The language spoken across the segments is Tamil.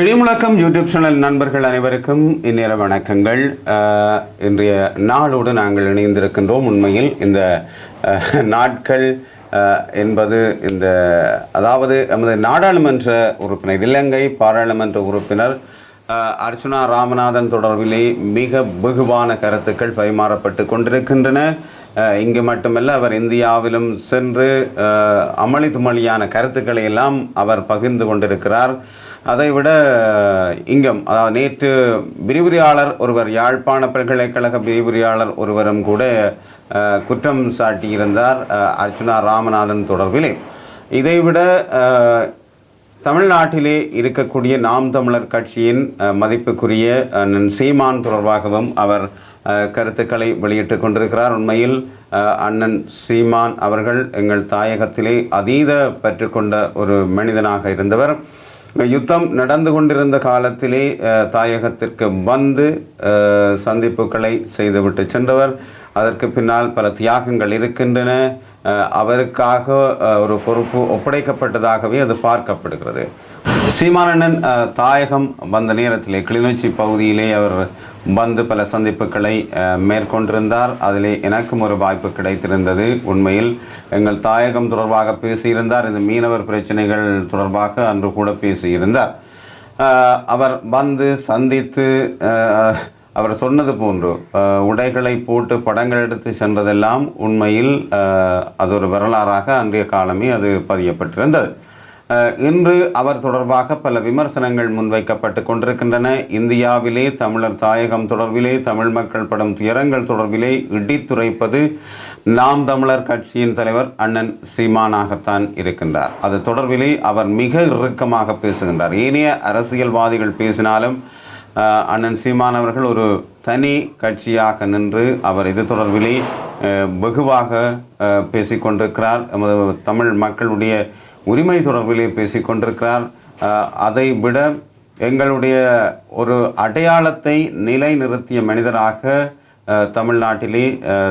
கிழிமுழக்கம் யூடியூப் சேனல் நண்பர்கள் அனைவருக்கும் இந்நேர வணக்கங்கள். இன்றைய நாளோடு நாங்கள் இணைந்திருக்கின்றோம். உண்மையில் இந்த நாட்கள் என்பது அதாவது நமது நாடாளுமன்ற உறுப்பினர், இலங்கை பாராளுமன்ற உறுப்பினர் அர்ச்சுனா ராமநாதன் தொடர்பிலே மிக வெகுவான கருத்துக்கள் பரிமாறப்பட்டு கொண்டிருக்கின்றன. இங்கு மட்டுமல்ல, அவர் இந்தியாவிலும் சென்று அமளி துமளியான கருத்துக்களை எல்லாம் அவர் பகிர்ந்து கொண்டிருக்கிறார். அதைவிட இங்கும், அதாவது நேற்று விரிவுரையாளர் ஒருவர், யாழ்ப்பாண பல்கலைக்கழக விரிவுரையாளர் ஒருவரும் கூட குற்றம் சாட்டியிருந்தார் அர்ச்சுனா ராமநாதன் தொடர்பிலே. இதைவிட தமிழ்நாட்டிலே இருக்கக்கூடிய நாம் தமிழர் கட்சியின் மதிப்புக்குரிய சீமான் தொடர்பாகவும் அவர் கருத்துக்களை வெளியிட்டு கொண்டிருக்கிறார். உண்மையில் அண்ணன் சீமான் அவர்கள் எங்கள் தாயகத்திலே அதீத பெற்றுக்கொண்ட ஒரு மனிதனாக இருந்தவர். யுத்தம் நடந்து கொண்டிருந்த காலத்திலே தாயகத்திற்கு வந்து சந்திப்புகளை செய்துவிட்டு சென்றவர். அதற்கு பின்னால் பல தியாகங்கள் இருக்கின்றன. அவருக்காக ஒரு பொறுப்பு ஒப்படைக்கப்பட்டதாகவே அது பார்க்கப்படுகிறது. சீமானண்ணன் தாயகம் வந்த நேரத்திலே கிளிநொச்சி பகுதியிலே அவர் வந்து பல சந்திப்புகளை மேற்கொண்டிருந்தார். அதிலே எனக்கும் ஒரு வாய்ப்பு கிடைத்திருந்தது. உண்மையில் எங்கள் தாயகம் தொடர்பாக பேசியிருந்தார். இந்த மீனவர் பிரச்சனைகள் தொடர்பாக அன்று கூட பேசியிருந்தார். அவர் வந்து சந்தித்து அவர் சொன்னது போன்று உடைகளை போட்டு படங்கள் எடுத்து சென்றதெல்லாம் உண்மையில் அது ஒரு வரலாறாக அன்றைய காலமே அது பதியப்பட்டிருந்தது. இன்று அவர் தொடர்பாக பல விமர்சனங்கள் முன்வைக்கப்பட்டு கொண்டிருக்கின்றன. இந்தியாவிலே தமிழர் தாயகம் தொடர்பிலே, தமிழ் மக்கள் படும் துயரங்கள் தொடர்பிலே இடித்துரைப்பது நாம் தமிழர் கட்சியின் தலைவர் அண்ணன் சீமானாகத்தான் இருக்கின்றார். அது தொடர்பிலே அவர் மிக இறுக்கமாக பேசுகின்றார். ஏனைய அரசியல்வாதிகள் பேசினாலும் அண்ணன் சீமான் அவர்கள் ஒரு தனி கட்சியாக நின்று அவர் இது தொடர்பிலே வெகுவாக பேசிக்கொண்டிருக்கிறார். தமிழ் மக்களுடைய உரிமை தொடர்பிலே பேசிக்கொண்டிருக்கிறார். அதை விட எங்களுடைய ஒரு அடையாளத்தை நிலைநிறுத்திய மனிதராக தமிழ்நாட்டிலே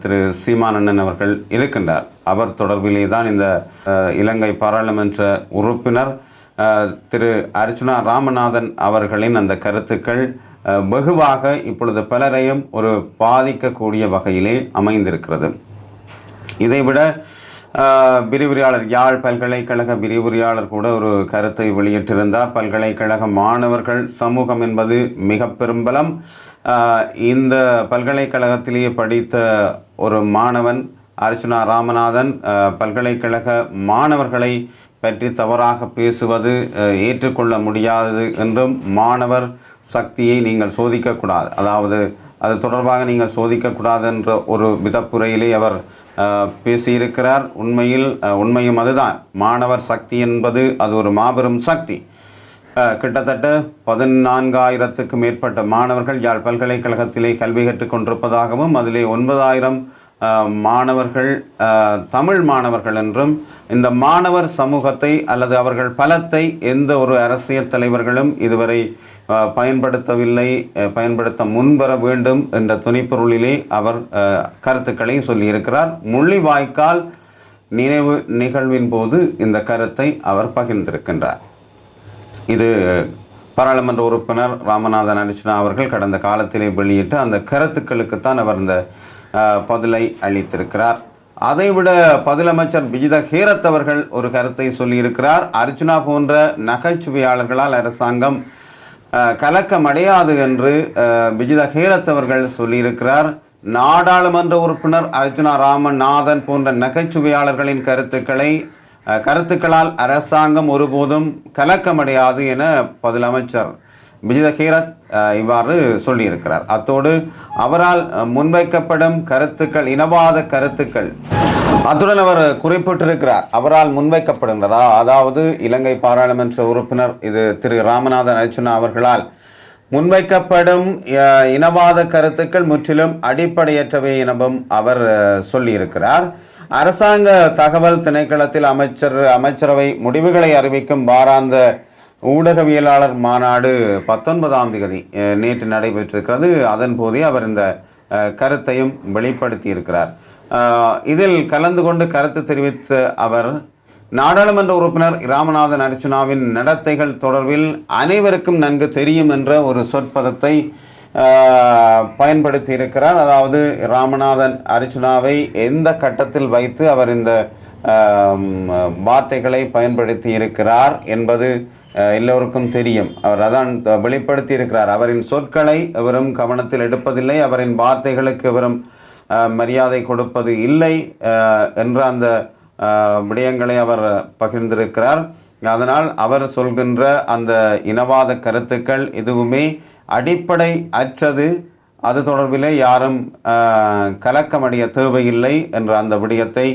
திரு சீமானண்ணன் அவர்கள் இருக்கின்றார். அவர் தொடர்பிலே தான் இந்த இலங்கை பாராளுமன்ற உறுப்பினர் திரு அர்ச்சுனா ராமநாதன் அவர்களின் அந்த கருத்துக்கள் வெகுவாக இப்பொழுது பலரையும் ஒரு பாதிக்கக்கூடிய வகையிலே அமைந்திருக்கிறது. இதைவிட விரிவுரையாளர், யாழ் பல்கலைக்கழக விரிவுரையாளர் கூட ஒரு கருத்தை வெளியிட்டிருந்தார். பல்கலைக்கழக மாணவர்கள் சமூகம் என்பது மிக பெரும்பலம். இந்த பல்கலைக்கழகத்திலேயே படித்த ஒரு மாணவன் அர்ச்சுனா ராமநாதன் பல்கலைக்கழக மாணவர்களை பற்றி தவறாக பேசுவது ஏற்றுக்கொள்ள முடியாதது என்றும், மாணவர் சக்தியை நீங்கள் சோதிக்கக்கூடாது, அதாவது அது தொடர்பாக நீங்கள் சோதிக்கக்கூடாது என்ற ஒரு விதப்புரையிலே அவர் பேசியிருக்கிறார். உண்மையும் அதுதான். மாணவர் சக்தி என்பது அது ஒரு மாபெரும் சக்தி. கிட்டத்தட்ட 14,000க்கு மேற்பட்ட மாணவர்கள் யாழ் பல்கலைக்கழகத்திலே கல்வி கற்றுக் கொண்டிருப்பதாகவும், அதிலே 9,000 மாணவர்கள் தமிழ் மாணவர்கள் என்றும், இந்த மாணவர் சமூகத்தை அல்லது அவர்கள் பலத்தை எந்த ஒரு அரசியல் தலைவர்களும் இதுவரை பயன்படுத்தவில்லை, பயன்படுத்த முன்வர வேண்டும் என்ற துணைப்பொருளிலே அவர் கருத்துக்களை சொல்லியிருக்கிறார். முள்ளிவாய்க்கால் நினைவு நிகழ்வின் போது இந்த கருத்தை அவர் பகிர்ந்திருக்கின்றார். இது பாராளுமன்ற உறுப்பினர் ராமநாதன் அர்ச்சுனா அவர்கள் கடந்த காலத்திலே வெளியிட்ட அந்த கருத்துக்களுக்குத்தான் அவர் இந்த பதிலை அளித்திருக்கிறார். அதைவிட பதிலமைச்சர் விஜித ஹேரத் அவர்கள் ஒரு கருத்தை சொல்லியிருக்கிறார். அர்ச்சுனா போன்ற நகைச்சுவையாளர்களால் அரசாங்கம் கலக்கமடையாது என்று விஜித ஹேரத் அவர்கள் சொல்லியிருக்கிறார். நாடாளுமன்ற உறுப்பினர் அர்ச்சுனா ராமநாதன் போன்ற நகைச்சுவையாளர்களின் கருத்துக்களால் அரசாங்கம் ஒருபோதும் கலக்கமடையாது என பதிலமைச்சர் விஜித ஹேரத் இவ்வாறு சொல்லியிருக்கிறார். அத்தோடு அவரால் முன்வைக்கப்படும் கருத்துக்கள் இனவாத கருத்துக்கள், அத்துடன் அவர் குறிப்பிட்டிருக்கிறார், அவரால் முன்வைக்கப்படுகிறதா, அதாவது இலங்கை பாராளுமன்ற உறுப்பினர் இது திரு ராமநாதன் அர்ச்சுனா அவர்களால் முன்வைக்கப்படும் இனவாத கருத்துக்கள் முற்றிலும் அடிப்படையற்றவை எனவும் அவர் சொல்லியிருக்கிறார். அரசாங்க தகவல் திணைக்களத்தில் அமைச்சரவை முடிவுகளை அறிவிக்கும் வாராந்த ஊடகவியலாளர் மாநாடு 19ஆம் தேதி நேற்று நடைபெற்றிருக்கிறது. அதன் போதே அவர் இந்த கருத்தையும் வெளிப்படுத்தி இருக்கிறார். இதில் கலந்து கொண்டு கருத்து தெரிவித்த அவர் நாடாளுமன்ற உறுப்பினர் ராமநாதன் அர்ச்சுனாவின் நடத்தைகள் தொடர்பில் அனைவருக்கும் நன்கு தெரியும் என்ற ஒரு சொற்பதத்தை பயன்படுத்தி இருக்கிறார். அதாவது ராமநாதன் அர்ச்சுனாவை எந்த கட்டத்தில் வைத்து அவர் இந்த வார்த்தைகளை பயன்படுத்தி இருக்கிறார் என்பது எல்லோருக்கும் தெரியும். அவர் அதான் வெளிப்படுத்தி இருக்கிறார். அவரின் சொற்களை எவரும் கவனத்தில் எடுப்பதில்லை, அவரின் வார்த்தைகளுக்கு எவரும் மரியாதை கொடுப்பது இல்லை என்ற அந்த விடயங்களை அவர் பகிர்ந்திருக்கிறார். அதனால் அவர் சொல்கின்ற அந்த இனவாத கருத்துக்கள் எதுவுமே அடிப்படை அற்றது, அது தொடர்பிலே யாரும் கலக்கமடைய தேவையில்லை என்ற அந்த விடயத்தை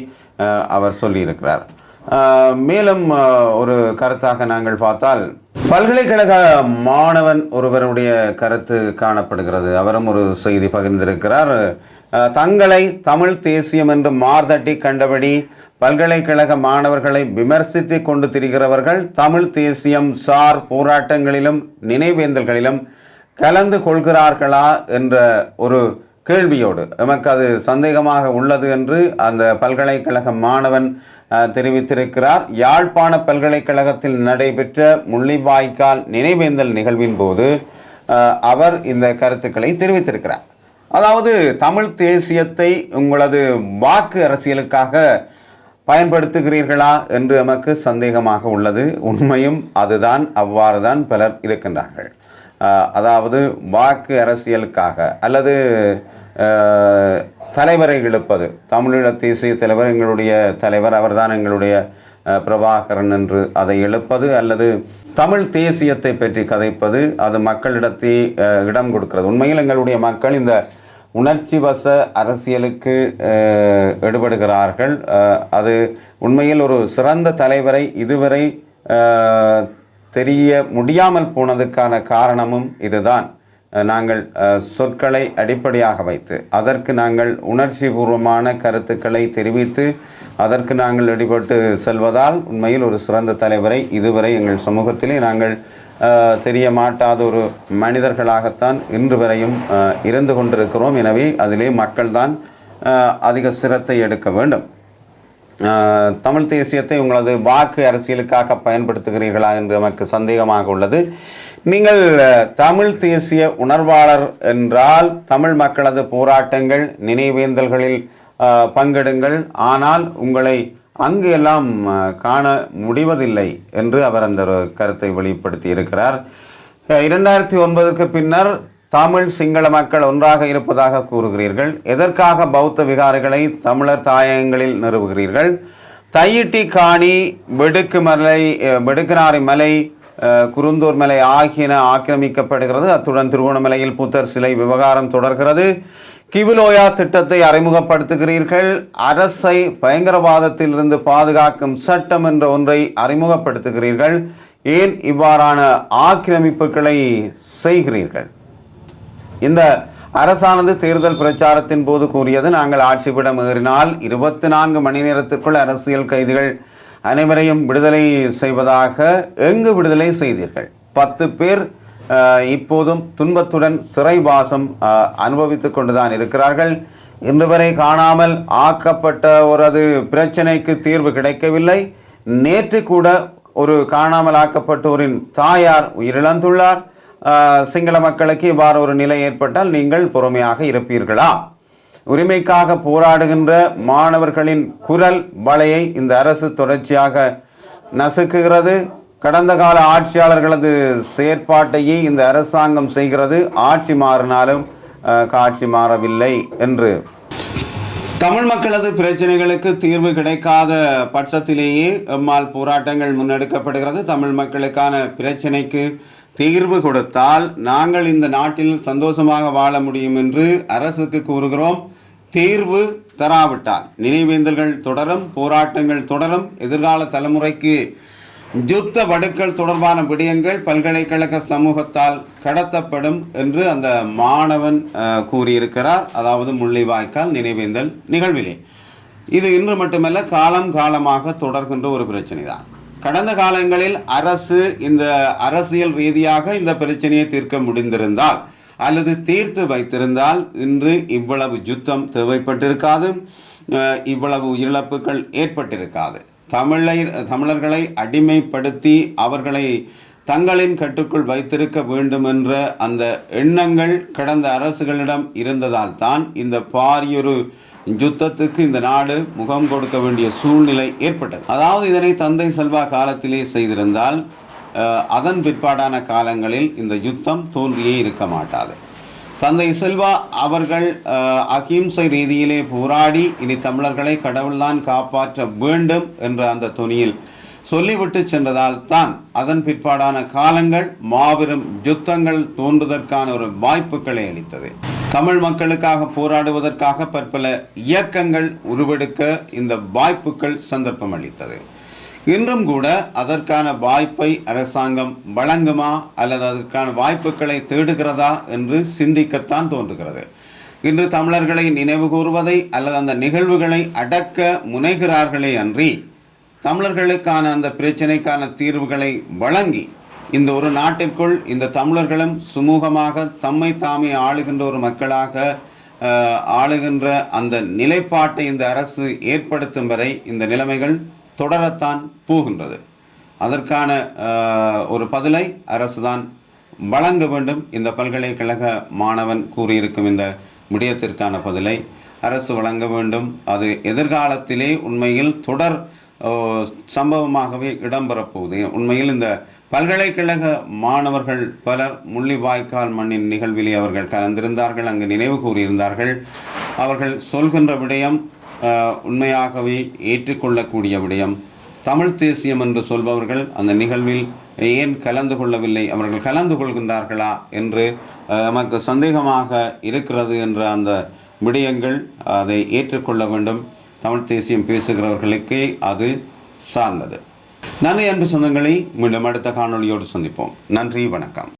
அவர் சொல்லியிருக்கிறார். மேலும் ஒரு கருத்தாக நாங்கள் பார்த்தால், பல்கலைக்கழக மாணவன் ஒருவருடைய கருத்து காணப்படுகிறது. அவரும் ஒரு செய்தி பகிர்ந்திருக்கிறார். தங்களை தமிழ் தேசியம் என்று மார்தட்டி கண்டபடி பல்கலைக்கழக மாணவர்களை விமர்சித்து கொண்டு திரிகிறவர்கள் தமிழ் தேசியம் சார் போராட்டங்களிலும் நினைவேந்தல்களிலும் கலந்து கொள்கிறார்களா என்ற ஒரு கேள்வியோடு நமக்கு அது சந்தேகமாக உள்ளது என்று அந்த பல்கலைக்கழக மாணவன் தெரிவித்திருக்கிறார். யாழ்ப்பாண பல்கலைக்கழகத்தில் நடைபெற்ற முள்ளிவாய்க்கால் நினைவேந்தல் நிகழ்வின் போது அவர் இந்த கருத்துக்களை தெரிவித்திருக்கிறார். அதாவது தமிழ் தேசியத்தை உங்களது வாக்கு அரசியலுக்காக பயன்படுத்துகிறீர்களா என்று நமக்கு சந்தேகமாக உள்ளது. உண்மையும் அதுதான், அவ்வாறு தான் பலர் இருக்கின்றார்கள். அதாவது வாக்கு அரசியலுக்காக அல்லது தலைவரை இழுப்பது. தமிழீழ தேசிய தலைவர் எங்களுடைய தலைவர், அவர்தான் எங்களுடைய பிரபாகரன் என்று அதை இழுப்பது, அல்லது தமிழ் தேசியத்தை பற்றி கதைப்பது, அது மக்களிடத்தை இடம் கொடுக்கிறது. உண்மையில் எங்களுடைய மக்கள் இந்த உணர்ச்சி வச அரசியலுக்கு ஈடுபடுகிறார்கள். அது உண்மையில் ஒரு சிறந்த தலைவரை இதுவரை தெரிய முடியாமல் போனதுக்கான காரணமும் இதுதான். நாங்கள் சொற்களை அடிப்படையாக வைத்து அதற்கு நாங்கள் உணர்ச்சி பூர்வமான கருத்துக்களை தெரிவித்து அதற்கு நாங்கள் ஈடுபட்டு செல்வதால் உண்மையில் ஒரு சிறந்த தலைவரை இதுவரை எங்கள் சமூகத்திலே நாங்கள் தெரிய மாட்டாத ஒரு மனிதர்களாகத்தான் இன்று வரையும் இருந்து கொண்டிருக்கிறோம். எனவே அதிலே மக்கள்தான் அதிக சிரத்தை எடுக்க வேண்டும். தமிழ் தேசியத்தை உங்களது வாக்கு அரசியலுக்காக பயன்படுத்துகிறீர்களா என்று நமக்கு சந்தேகமாக உள்ளது. நீங்கள் தமிழ் தேசிய உணர்வாளர் என்றால் தமிழ் மக்களது போராட்டங்கள் நினைவேந்தல்களில் பங்கெடுங்கள், ஆனால் உங்களை அங்கு எல்லாம் காண முடிவதில்லை என்று அவர் அந்த கருத்தை வெளிப்படுத்தி இருக்கிறார். 2009 பின்னர் தமிழ் சிங்கள மக்கள் ஒன்றாக இருப்பதாக கூறுகிறீர்கள். எதற்காக பௌத்த விகாரைகளை தமிழர் தாயகங்களில் நிறுவுகிறீர்கள்? தையிட்டி காணி, வெடுக்குநாரி மலை, குருந்தூர் மலை ஆகியன ஆக்கிரமிக்கப்படுகிறது. அத்துடன் திருகோணமலையில் புத்தர் சிலை விவகாரம் தொடர்கிறது. கிவிலோயா திட்டத்தை அறிமுகப்படுத்துகிறீர்கள். அரசை பயங்கரவாதத்திலிருந்து பாதுகாக்கும் சட்டம் என்ற ஒன்றை அறிமுகப்படுத்துகிறீர்கள். ஏன் இவ்வாறான ஆக்கிரமிப்புகளை செய்கிறீர்கள்? இந்த அரசானது தேர்தல் பிரச்சாரத்தின் போது கூறியது, நாங்கள் ஆட்சிப்பிடம் ஏறினால் 24 மணி நேரத்திற்குள் அரசியல் கைதிகள் அனைவரையும் விடுதலை செய்வதாக. எங்கு விடுதலை செய்தீர்கள்? 10 பேர் இப்போதும் துன்பத்துடன் சிறைவாசம் அனுபவித்து கொண்டுதான் இருக்கிறார்கள். இன்று வரை காணாமல் ஆக்கப்பட்ட ஒரு பிரச்சனைக்கு தீர்வு கிடைக்கவில்லை. நேற்று கூட ஒரு காணாமல் ஆக்கப்பட்டோரின் தாயார் உயிரிழந்துள்ளார். சிங்கள மக்களுக்கு இவ்வாறு ஒரு நிலை ஏற்பட்டால் நீங்கள் பொறுமையாக இருப்பீர்களா? உரிமைக்காக போராடுகின்ற மாணவர்களின் குரல் வலையை இந்த அரசு தொடர்ச்சியாக நசுக்குகிறது. கடந்த கால ஆட்சியாளர்களது செயற்பாட்டையே இந்த அரசாங்கம் செய்கிறது. ஆட்சி மாறினாலும் காட்சி மாறவில்லை என்று தமிழ் மக்களது பிரச்சனைகளுக்கு தீர்வு கிடைக்காத பட்சத்திலேயே எம்மால் போராட்டங்கள் முன்னெடுக்கப்படுகிறது. தமிழ் மக்களுக்கான பிரச்சனைக்கு தீர்வு கொடுத்தால் நாங்கள் இந்த நாட்டில் சந்தோஷமாக வாழ முடியும் என்று அரசுக்கு கூறுகிறோம். தீர்வு தராவிட்டால் நினைவேந்தல்கள் தொடரும், போராட்டங்கள் தொடரும். எதிர்கால தலைமுறைக்கு யுத்த வடுக்கள் தொடர்பான விடயங்கள் பல்கலைக்கழக சமூகத்தால் கடத்தப்படும் என்று அந்த மாணவன் கூறியிருக்கிறார். அதாவது முள்ளிவாய்க்கால் நினைவேந்தல் நிகழ்விலே இது இன்று மட்டுமல்ல, காலம் காலமாக தொடர்கின்ற ஒரு பிரச்சனை தான். கடந்த காலங்களில் அரசு இந்த அரசியல் ரீதியாக இந்த பிரச்சனையை தீர்க்க முடிந்திருந்தால் அல்லது தீர்த்து வைத்திருந்தால் இன்று இவ்வளவு யுத்தம் தேவைப்பட்டிருக்காது, இவ்வளவு இழப்புகள் ஏற்பட்டிருக்காது. தமிழர்களை அடிமைப்படுத்தி அவர்களை தங்களின் கட்டுக்குள் வைத்திருக்க வேண்டும் என்ற அந்த எண்ணங்கள் கடந்த அரசுகளிடம் இருந்ததால் தான் இந்த பாரியொரு யுத்தத்துக்கு இந்த நாடு முகம் கொடுக்க வேண்டிய சூழ்நிலை ஏற்பட்டது. அதாவது இதனை தந்தை செல்வா காலத்திலே செய்திருந்தால் அதன் பிற்பாடான காலங்களில் இந்த யுத்தம் தோன்றியே இருக்க மாட்டாது. தந்தை செல்வா அவர்கள் அகிம்சை ரீதியிலே போராடி இனி தமிழர்களை கடவுள்தான் காப்பாற்ற வேண்டும் என்ற அந்த துணியில் சொல்லிவிட்டு சென்றதால் தான் அதன் பிற்பாடான காலங்கள் மாபெரும் யுத்தங்கள் தோன்றுவதற்கான ஒரு வாய்ப்புகளை அளித்தது. தமிழ் மக்களுக்காக போராடுவதற்காக பற்பல இயக்கங்கள் உருவெடுக்க இந்த வாய்ப்புகள் சந்தர்ப்பம் அளித்தது. இன்றும் கூட அதற்கான வாய்ப்பை அரசாங்கம் வழங்குமா அல்லது அதற்கான வாய்ப்புகளை தேடுகிறதா என்று சிந்திக்கத்தான் தோன்றுகிறது. இன்று தமிழர்களை நினைவு கூறுவதை அல்லது அந்த நிகழ்வுகளை அடக்க முனைகிறார்களே அன்றி தமிழர்களுக்கான அந்த பிரச்சனைக்கான தீர்வுகளை வழங்கி இந்த ஒரு நாட்டிற்குள் இந்த தமிழர்களும் சுமூகமாக தம்மை தாமே ஆளுகின்ற ஒரு மக்களாக ஆளுகின்ற அந்த நிலைப்பாட்டை இந்த அரசு ஏற்படுத்தும் வரை இந்த நிலைமைகள் தொடரத்தான் போகின்றது. அதற்கான ஒரு பதிலை அரசுதான் வழங்க வேண்டும். இந்த பல்கலைக்கழக மாணவன் கூறியிருக்கும் இந்த விடயத்திற்கான பதிலை அரசு வழங்க வேண்டும். அது எதிர்காலத்திலே உண்மையில் தொடர் சம்பவமாகவே இடம்பெறப்போகுது. உண்மையில் இந்த பல்கலைக்கழக மாணவர்கள் பலர் முள்ளிவாய்க்கால் மண்ணின் நிகழ்விலே அவர்கள் கலந்திருந்தார்கள், அங்கு நினைவு கூறியிருந்தார்கள். அவர்கள் சொல்கின்ற விடயம் உண்மையாகவே ஏற்றுக்கொள்ளக்கூடிய விடயம். தமிழ் தேசியம் என்று சொல்பவர்கள் அந்த நிகழ்வில் ஏன் கலந்து கொள்ளவில்லை, அவர்கள் கலந்து கொள்கின்றார்களா என்று நமக்கு சந்தேகமாக இருக்கிறது என்ற அந்த விடயங்கள் அதை ஏற்றுக்கொள்ள வேண்டும். தமிழ் தேசியம் பேசுகிறவர்களுக்கே அது சார்ந்தது. நன்றி அன்பு சொந்தங்களை, மீண்டும் அடுத்த காணொளியோடு சந்திப்போம். நன்றி, வணக்கம்.